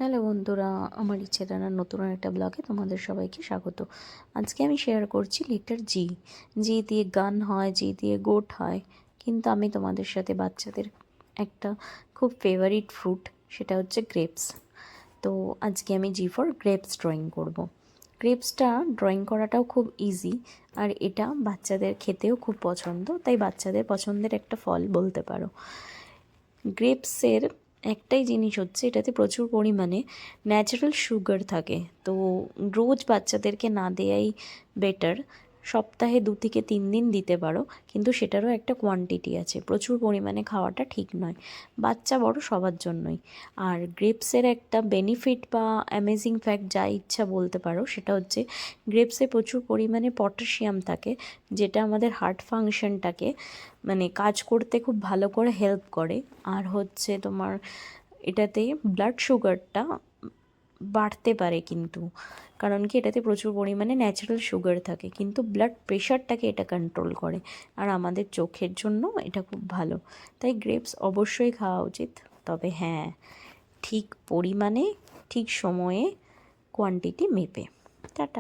Hello বন্ধুরা, আমার ইচ্ছে রান্নার নতুন একটা ব্লগে তোমাদের সবাইকে স্বাগত। আজকে আমি শেয়ার করছি লেটার জি। জি দিয়ে গান হয়, জি দিয়ে গোট হয়, কিন্তু আমি তোমাদের সাথে বাচ্চাদের একটা খুব ফেভারিট ফ্রুট, সেটা হচ্ছে গ্রেপস। তো আজকে আমি জি ফর গ্রেপস ড্রয়িং করব। গ্রেপসটা ড্রয়িং করাটাও খুব ইজি, আর এটা বাচ্চাদের খেতেও খুব পছন্দ, তাই বাচ্চাদের পছন্দের একটা ফল বলতে পারো। গ্রেপসের একটাই জিনিস হচ্ছে, এটাতে প্রচুর পরিমাণে ন্যাচারাল সুগার থাকে। তো রোজ বাচ্চাদেরকে না দেয়াই বেটার। সপ্তাহে 2 থেকে 3 দিন দিতে পারো, কিন্তু সেটারও একটা কোয়ান্টিটি আছে। প্রচুর পরিমাণে খাওয়াটা ঠিক নয়, বাচ্চা বড় সবার জন্যই। আর গ্রেপসের একটা বেনিফিট বা অ্যামেজিং ফ্যাক্ট, যা ইচ্ছা বলতে পারো, সেটা হচ্ছে গ্রেপসে প্রচুর পরিমাণে পটাশিয়াম থাকে, যেটা আমাদের হার্ট ফাংশনটাকে কাজ করতে খুব ভালো করে হেল্প করে। আর হচ্ছে তোমার এটাতে ব্লাড সুগারটা বাড়তে পারে, কিন্তু কারণ কি, এটাতে প্রচুর পরিমাণে ন্যাচারাল সুগার থাকে, কিন্তু ব্লাড প্রেশারটাকে এটা কন্ট্রোল করে। আর আমাদের চোখের জন্য এটা খুব ভালো, তাই গ্রেপস অবশ্যই খাওয়া উচিত। তবে হ্যাঁ, ঠিক পরিমাণে, ঠিক সময়ে, কোয়ান্টিটি মেপে। টাটা।